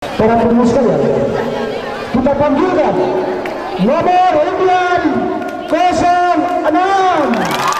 Para pemirsa sekalian, kita panggilkan nomor undian 06.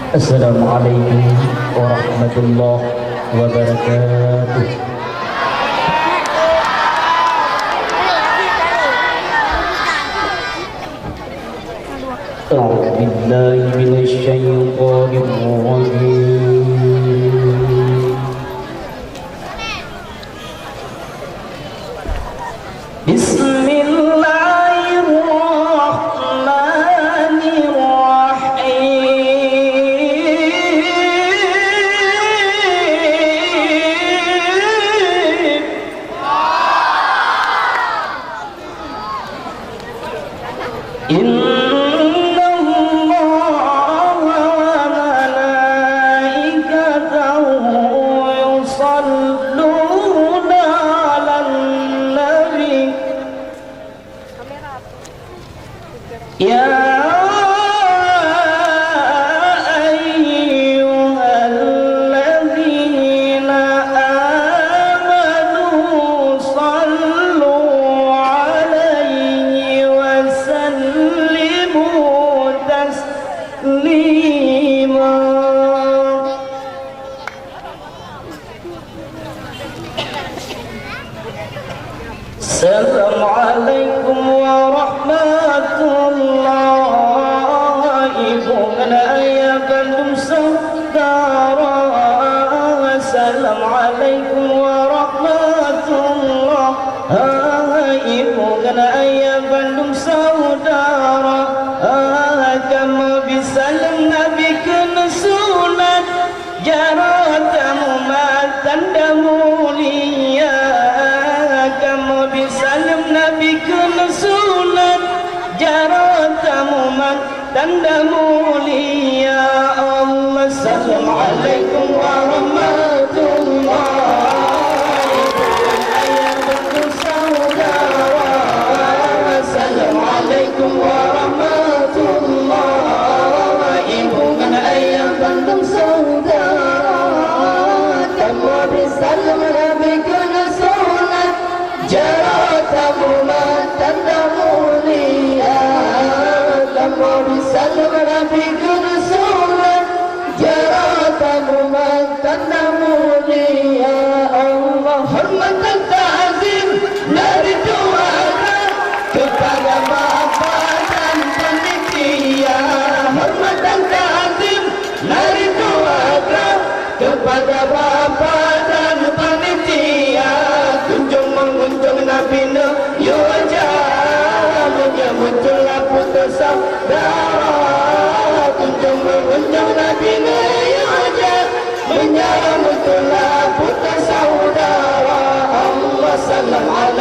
Assalamualaikum warahmatullahi wabarakatuh. A'udzu billahi minasy syaithanir rajim. Assalamualaikum warahmatullahi wabarakatuh. Assalamualaikum warahmatullahi wabarakatuh. Saudara, kamu bisa Nabi kena sunat jaratamu tanda mulia. Kamu bisa Nabi kena sunat jaratamu tanda mulia. Allah, assalamualaikum warahmatullahi wabarakatuh. Assalamualaikum warahmatullahi wabarakatuh. Saudara, kamu bisa Nabi kena sunat jaratamu tanda mulia. Kamu bisa Nabi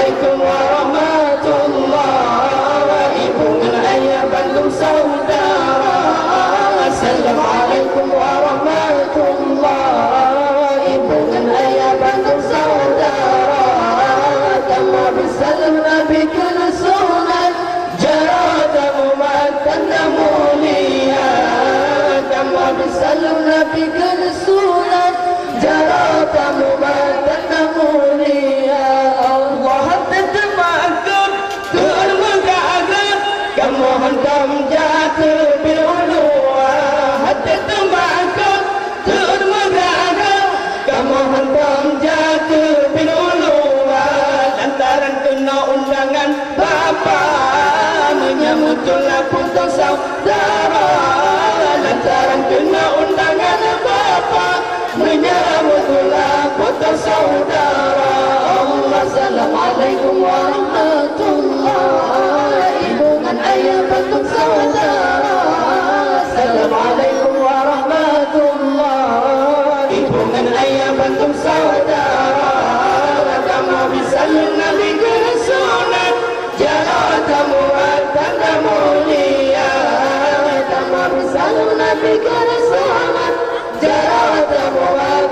Assalamualaikum warahmatullahi. Ibu dan ayah bandung saudara. Assalamualaikum warahmatullahi. Ibu dan ayah bandung saudara. Kamu bersalam Nabi kena sunat. Jaratamu tanda mulia. Kamu bersalam Nabi kena sunat. Jaratamu tanda mulia. Allah tetemakan kearmagaan. Kamu hentam jatuh bilulua. Hati temakan kearmagaan. Kamu hentam jatuh bilulua. Lantaran kena undangan Bapa menyambutlah putus saudara. Lantaran kena undangan Bapa menyambutlah putus saudara. Allah Assalamualaikum warahmatullahi. Ibu dan ayah bentuk saudara. Assalamualaikum warahmatullahi. Ibu dan ayah bentuk saudara. Kamu bisa Nabi kena sunat. Jaratamu tanda mulia. Kamu bisa Nabi kena sunat. Jaratamu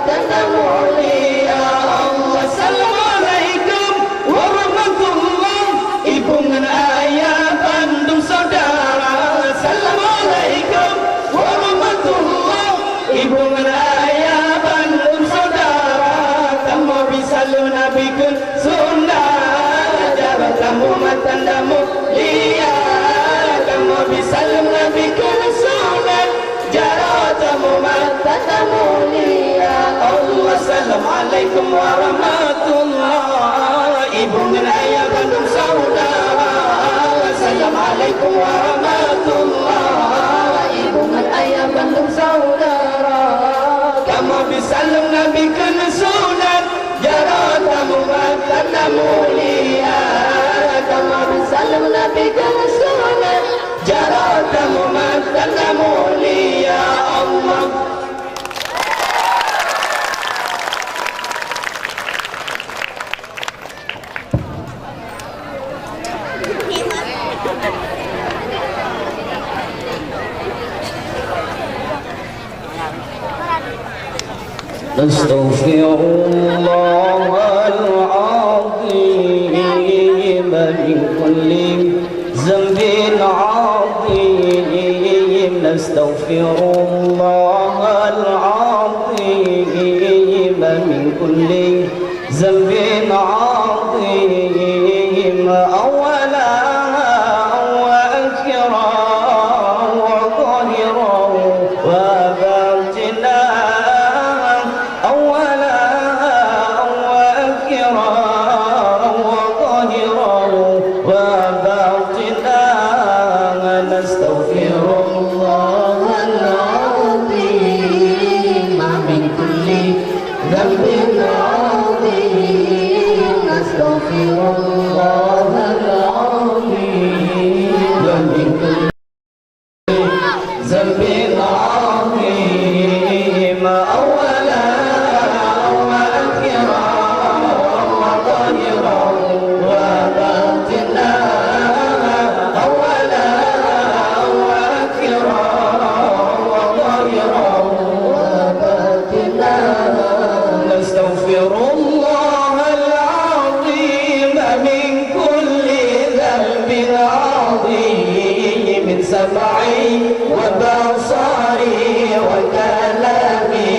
tanda mulia. Allah Assalamualaikum warahmatullahi. Ibu dan ayah bandung saudara. Assalamualaikum warahmatullahi. Ibu dan ayah bandung saudara. Kamu bisa Nabi kun sunnah. Jaratamu tanda mulia. Kamu bisa Nabi kun sunnah. Jaratamu tanda mulia. Allah Assalamualaikum warahmatullahi. Ibu dan ayah bandung saudara. Assalamualaikum warahmatullahi. Ibu dan ayah bandung saudara. Kamu bisa Nabi kena sunat. Jaratamu tanda mulia. Kamu bisa Nabi kena sunat. Jaratamu tanda mulia. Allah Astaghfirullah al-azim min kulli zambin azim. Astaghfirullah al-azim min kulli zambin azim. Awala wa akhira wa zahira wa batina. سمعي وبصري وكلامي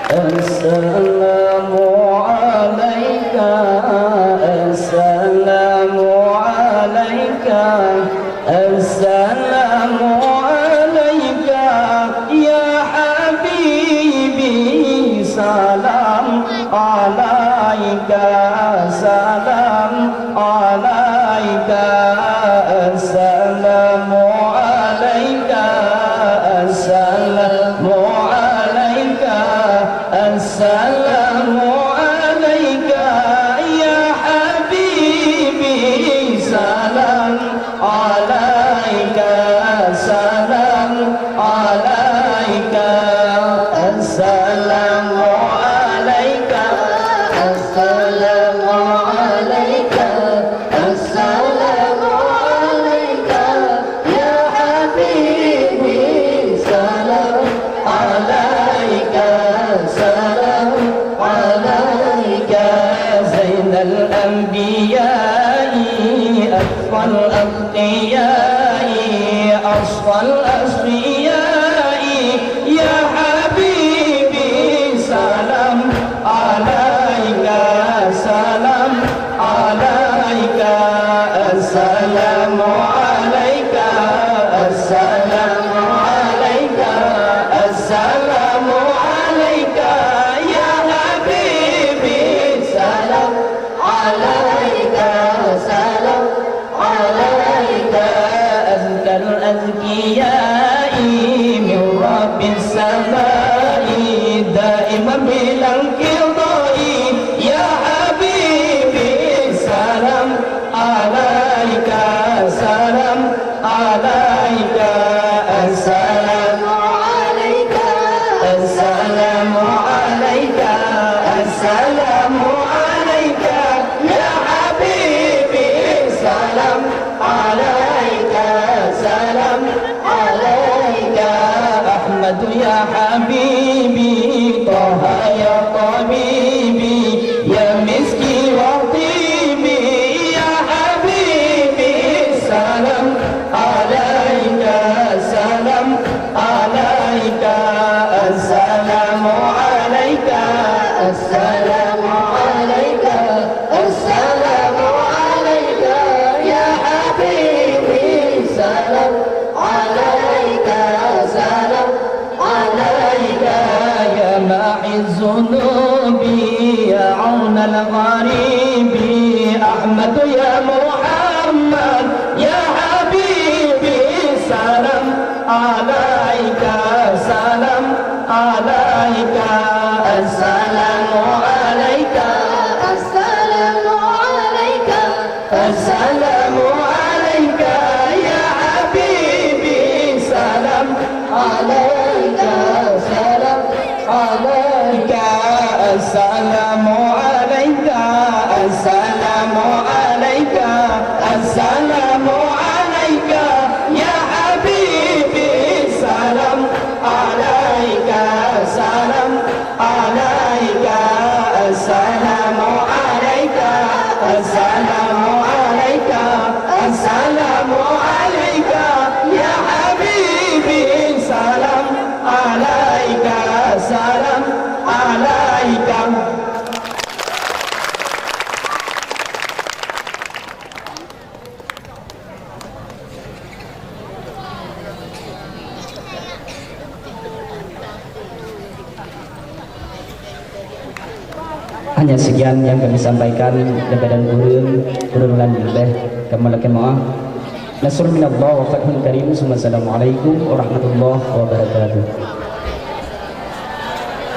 Assalamu alayka, assalamu alayka, assalamu alayka ya habibi, salam alayka, salam alayka, assalamu alayka, assalamu alayka, assalamu alayka ya habibi, salam alayka, salam alayka, assalamu alayka, assalamu alayka, assalamu alayka ya habibi, salam alayka, salam alayka zainal anbiya'i أطفال الأتقياء أصفى الأصفياء يا حبيبي سلام عليك، سلام عليك، السلام عليك، السلام عليك، السلام عليك يا حبيبي سلام عليك، سلام عليك أزكى الأزكياء من رب السماء دائما بلا انقضاء يا حبيبي سلام عليك، سلام عليك، السلام عليك، السلام عليك، السلام عليك يا حبيبي سلام عليك، سلام عليك أحمد يا حبيبي، طه يا طبيبي، يا مسكي وطيبي يا حبيبي سلام عليك، سلام عليك، السلام عليك، السلام عليك، السلام عليك يا حبيبي سلام عليك، سلام عليك يا ماحي الذنوب يا عون الغريب أحمد يا محمد يا حبيبي سلام عليك، سلام عليك، السلام عليك، السلام عليك، السلام عليك يا حبيبي سلام عليك، سلام عليك، السلام عليك، السلام عليك، السلام عليك يا حبيبي سلام عليك، سلام عليك، السلام عليك، السلام عليك، السلام عليك يا حبيبي سلام عليك، سلام عليك. Hanya sekian yang kami sampaikan daripada kurun lebih kami lakukan maaf. Nasrul minallah wa fathun karim. Assalamualaikum warahmatullahi wabarakatuh.